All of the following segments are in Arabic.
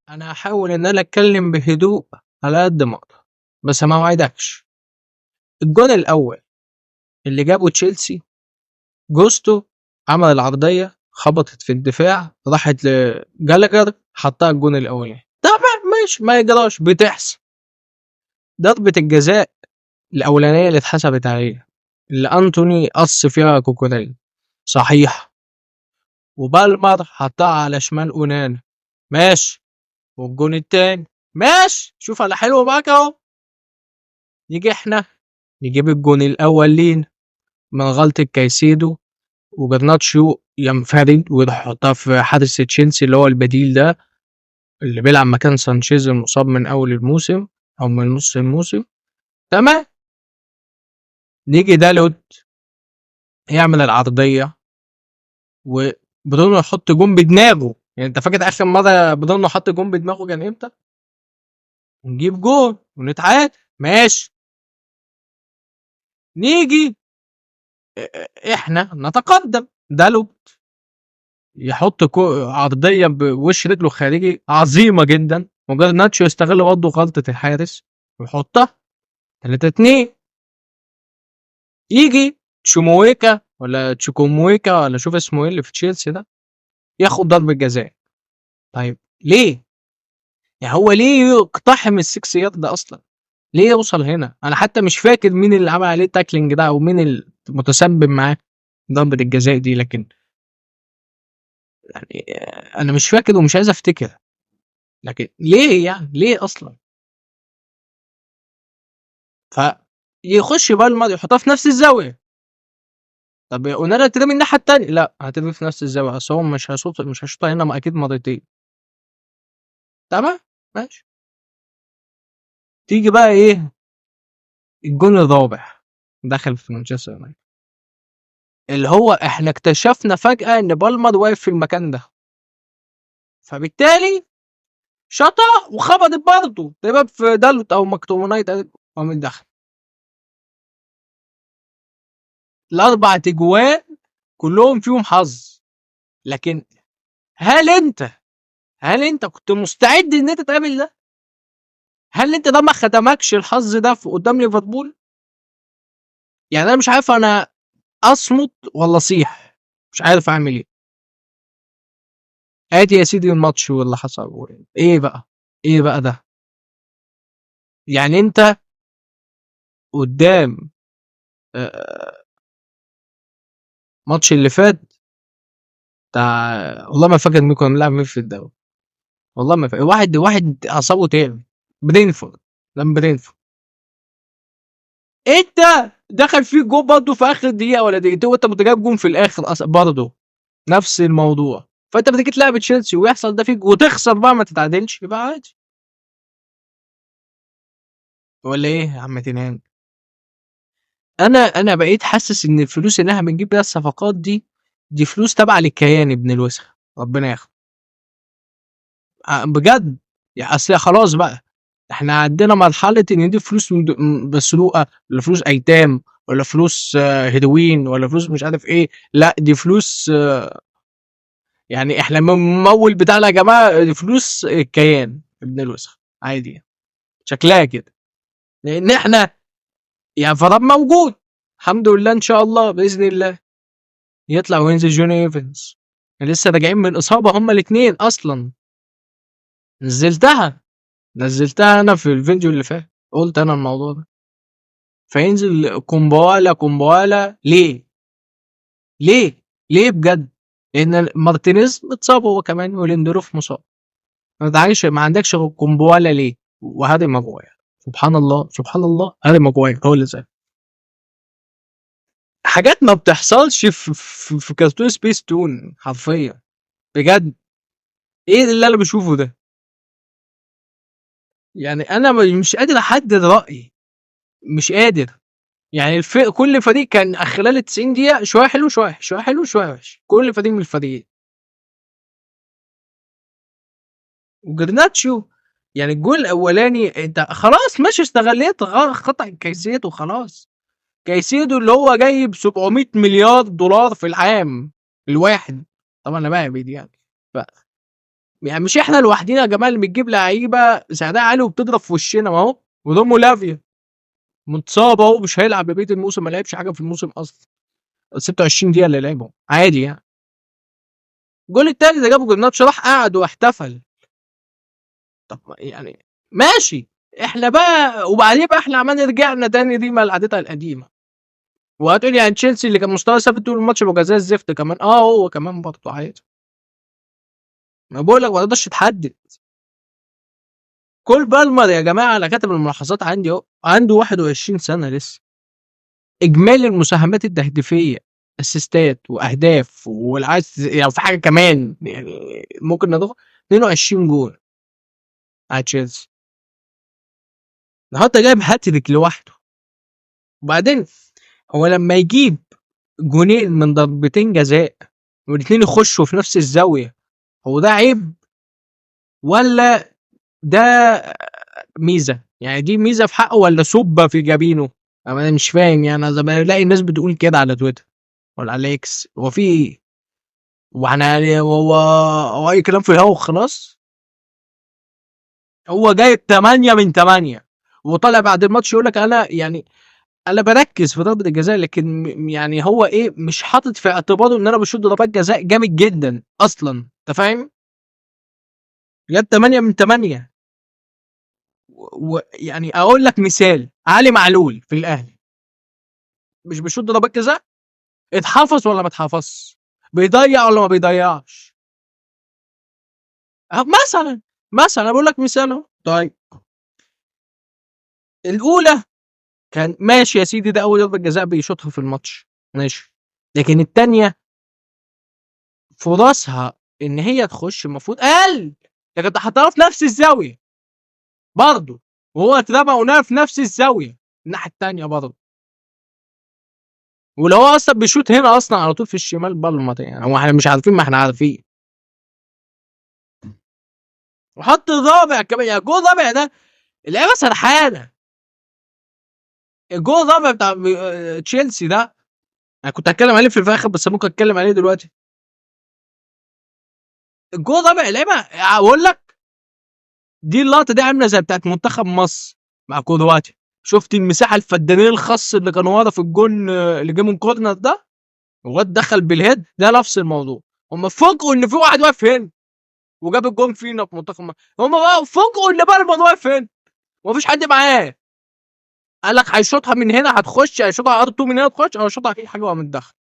انا هحاول ان انا اتكلم بهدوء على قد ما اقدر، بس ما اوعدكش. الجون الاول اللي جابه تشيلسي، جوستو عمل العرضيه خبطت في الدفاع، راحت لجالاجر حطها الجون الاولاني. طبعا ماشي، ما يجراش، بتحصل. ضربه الجزاء الاولانيه اللي اتحسبت عليه، اللي انتوني قص فيها كوكوريل، صحيح. وبالمر حطها على شمال اونانا، ماشي. والجون التاني، ماشي. شوف انا حلو معاك اهو. نيجي احنا نجيب الجون الاول لين من غلطة كايسيدو، وجرناتشو ينفرد ويحطها في حارس تشيلسي اللي هو البديل ده، اللي بيلعب مكان سانشيز المصاب من اول الموسم او من نص الموسم. تمام. نيجي دالوت يعمل العرضية، وبرونو يحط جون بدماغه. يعني انت فاكر اخر مرة برونو حط جون بدماغه كان امتى؟ نجيب جون ونتعادل، ماشي. نيجي احنا نتقدم، دالوت يحط عرضيه بوش رجله الخارجي عظيمه جدا، مجرد ناتشو يستغل برضه غلطه الحارس ويحطها 3-2. يجي تشومويكا ولا تشوكومويكا ولا شوف اسمه ايه اللي في تشيلسي ده، ياخد ضربه جزاء. طيب ليه؟ يعني هو ليه يقتحم السكس يارد اصلا؟ ليه يوصل هنا؟ انا حتى مش فاكر مين اللي عمل عليه تاكلينج ده او مين المتسبب معاه ضربه الجزاء دي، لكن يعني انا مش فاكر ومش عايز افتكر. لكن ليه؟ يعني ليه اصلا؟ فيخش بالمر يحطها في نفس الزاويه. طب اونانا ترمي الناحيه التانيه، لا هترمي في نفس الزاويه، اصل هو مش هيشوطها هنا، ما اكيد مرتين. تمام، ماشي. تيجي بقى ايه؟ الجون الرابع دخل في مانشستر يونايتد، اللي هو احنا اكتشفنا فجاه ان بالمر واقف في المكان ده، فبالتالي شاطها وخبطت برضه تبقى في دالوت او مكتومونايت او من دخل. الاربع تجوان كلهم فيهم حظ. لكن هل انت هل انت كنت مستعد ان انت تقابل ده؟ هل انت ده ما خدمكش الحظ ده في قدام ليفربول؟ يعني انا مش عارف انا اصمت ولا اصيح، مش عارف اعمل ايه. ادي يا سيدي الماتش واللي حصل. ايه بقى؟ ايه بقى ده؟ يعني انت قدام ماتش اللي فات بتاع، والله ما فاكر مين كنا بنلعب مين في الدوري، والله ما فاكر. واحد اعصابه تاني، برينفورد. لما برينفورد انت دخل فيك جول برضه في اخر دقيقه ولا دقيقتين، وانت كنت جايب جول في الاخر برضه نفس الموضوع. فانت بتيجي تلعب تشيلسي ويحصل ده فيك وتخسر بقى ما تتعادلش، يبقى عادي. ولا ايه يا عم تنام؟ انا بقيت حاسس ان الفلوس اللي احنا بنجيب بيها الصفقات دي فلوس تابعه للكيان ابن الوسخ، ربنا ياخد. بجد. يعني اصل خلاص بقى، احنا عندنا مرحله ان دي فلوس مسروقه، ولا فلوس ايتام، ولا فلوس هيروين، ولا فلوس مش عارف ايه. لا دي فلوس يعني احنا الممول بتاعنا يا جماعه دي فلوس الكيان ابن الوسخ، عادي. شكلها كده، لان احنا يعني فراب موجود. الحمد لله، ان شاء الله باذن الله يطلع وينزل جوني ايفنز. لسه راجعين من اصابه هما الاثنين اصلا. نزلتها نزلتها انا في الفيديو اللي فات، قلت انا الموضوع ده. فينزل كومبوالا ليه؟ ليه بجد؟ لان مارتينيز متصاب هو كمان، وليندروف مصاب. ما عندكش غير كومبوالا ليه؟ وهاري ماجواير. سبحان الله سبحان الله، هاري ماجواير هو اللي زي حاجات ما بتحصلش في كرتون سبيس تون حرفيا. بجد، ايه اللي انا بشوفه ده؟ يعني انا مش قادر احدد رايي، مش قادر. يعني كل فريق كان خلال ال 90 دقيقه شويه حلو شويه وحش، شويه حلو شويه وحش، كل فريق من الفريقين. وجرناتشو يعني الجول الاولاني انت خلاص ماشي، استغليت خطا كيسيت وخلاص. كايسيدو اللي هو جايب 700 مليار دولار في العام الواحد، طبعا انا بهبد يعني. ف يعني مش احنا لوحدينا يا جماعه اللي بتجيب لعيبه سعرها عالي وبتضرب في وشنا، ما هو ودومو لافيا متصاب اهو، مش هيلعب بقيه الموسم، ما لعبش حاجه في الموسم اصلا، 26 دقيقه اللي لعبهم عادي يعني. الجول التاني ده جابه جرناتشو راح قعد واحتفل. طب يعني ماشي، احنا بقى وبعدين بقى احنا عمالين رجعنا تاني دي مع عادتها القديمه. وهتقول يعني تشيلسي اللي كان مستواه ثابت طول الماتش يبقى زي الزفت كمان، هو كمان برضه عادي. ما بقول لك ما تقدرش تحدد. كول بالمر يا جماعه انا كاتب الملاحظات عندي اهو، عنده 21 سنه لسه. اجمالي المساهمات التهديفيه، اسيستات واهداف والعايز يعني في حاجه كمان يعني ممكن نضيف 22 جول على تشيلسي. النهارده جايب هاتريك لوحده. وبعدين هو لما يجيب جونين من ضربتين جزاء والاثنين يخشوا في نفس الزاويه، هو ده عيب ولا ده ميزه؟ يعني دي ميزه في حقه ولا سبه في جبينه؟ انا مش فاهم يعني. انا بلاقي الناس بتقول كده على تويتر ولا على اكس، هو في ايه؟ واحنا يعني هو اي كلام في الهوا وخلاص. هو جايب 8 من 8 وطالع بعد الماتش يقول لك انا يعني انا بركز في ضربه الجزاء، لكن يعني هو ايه مش حاطط في اعتباره ان انا بشوط ضربات جزاء جامد جدا اصلا، انت فاهم؟ جاب 8 من 8. ويعني اقول لك مثال، علي معلول في الاهلي مش بيشوط ضربات جزاء؟ اتحفظ ولا ما اتحفظش؟ بيضيع ولا ما بيضيعش؟ مثلا انا بقول لك مثال اهو. طيب الاولى كان ماشي يا سيدي، ده اول ضربه جزاء بيشوطها في الماتش ماشي، لكن الثانيه فرصها ان هي تخش المفروض اقل، لكن انت حطها في نفس الزاويه برضه، وهو اترمى ونام في نفس الزاويه الناحيه الثانيه برضه. ولو هو اصلا بيشوط هنا اصلا على طول في الشمال بالمط، يعني هو احنا مش عارفين، ما احنا عارفين. وحط الرابع كمان، يعني الجول الرابع ده اللعيبه سرحانه. الجول الرابع بتاع تشيلسي ده انا كنت هتكلم عليه في الاخر بس ممكن اتكلم عليه دلوقتي. الجول الرابع اللعيبه اقول لك، دي اللقطه دي عامله زي بتاعت منتخب مصر مع كرواتيا. شفت المساحه الفدانيه الخاص اللي كانوا ورا في الجون اللي جه من كورنر ده، الواد دخل بالهيد، ده نفس الموضوع. هم فوجئوا ان في واحد واقف هنا وجاب الجون فينا في منتخب مصر. هم بقى فوجئوا ان بالمر واقف هنا ومفيش حد معاه. قال لك هيشوطها من هنا هتخش، هيشوطها ار 2 من هنا تخش، او هيشوطها اي حاجه وهو متدخل.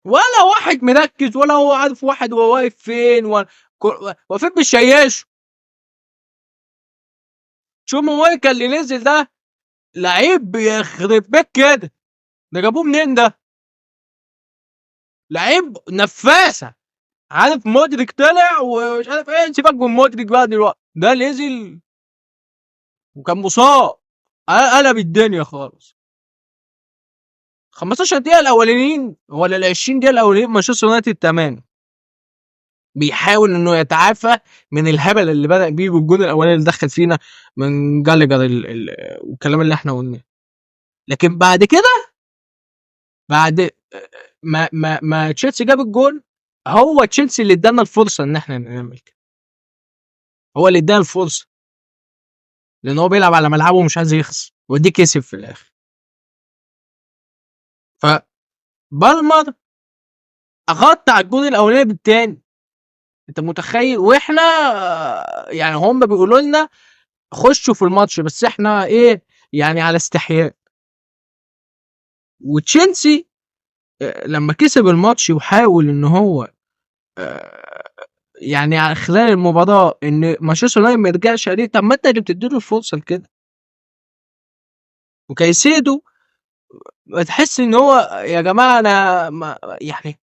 ولا واحد مركز ولا هو عارف واحد هو واقف فين وفين بالشياش. شو مويكا اللي نزل ده لعيب يخرب بيك كده، ده جابوه منين ده؟ لعيب نفاسه. عارف مودريك طلع ومش عارف ايه، سيبك من مودريك بقى دلوقتي، ده نزل وكان مصاب، قلب الدنيا خالص. 15 دقيقه الاولانيين ولا ال 20 دقيقه الاولانيين مانشستر يونايتد تمام، بيحاول انه يتعافى من الهبل اللي بدأ بيه بالجون الاولاني اللي دخل فينا من جالجر والكلام اللي احنا قلناه. لكن بعد كده، بعد ما تشيلسي جاب الجول، هو تشيلسي اللي ادانا الفرصه ان احنا نعمل كده. هو اللي ادانا الفرصه لان هو بيلعب على ملعبه ومش عايز يخسر، ودي كسب في الاخر. فبالمر غطى على الجون الاولاني بالتاني، انت متخيل؟ واحنا يعني هم بيقولوا لنا خشوا في الماتش بس احنا ايه يعني على استحياء. وتشيلسي لما كسب الماتش وحاول ان هو يعني خلال المباراه ان مانشستر يونايتد ما يرجعش عليه، طب ما انت اللي بتديله الفرصه لكده. وكايسيدو تحس ان هو يا جماعه انا ما يعني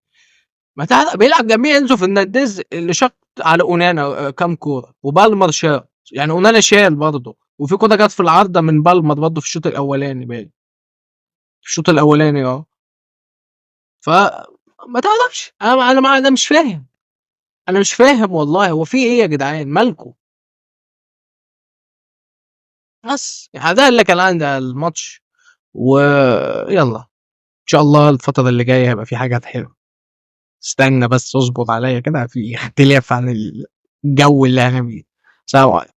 ما بيلعب جميع انزو فرنانديز اللي شق على اونانا كام كوره، وبالمر شال يعني اونانا شال برضه، وفي كوره جت في العارضه من بالمر برضه في الشوط الاولاني باين، في الشوط الاولاني فما تعرفش. انا مش فاهم، انا مش فاهم والله، هو في ايه يا جدعان مالكم؟ بس يعني ده اللي كان عندي على الماتش، ويلا ان شاء الله الفترة اللي جاية هيبقى في حاجات حلوة. استنى بس اصبر عليا كده، في اختلاف عن الجو اللي انا فيه. سلام عليكم.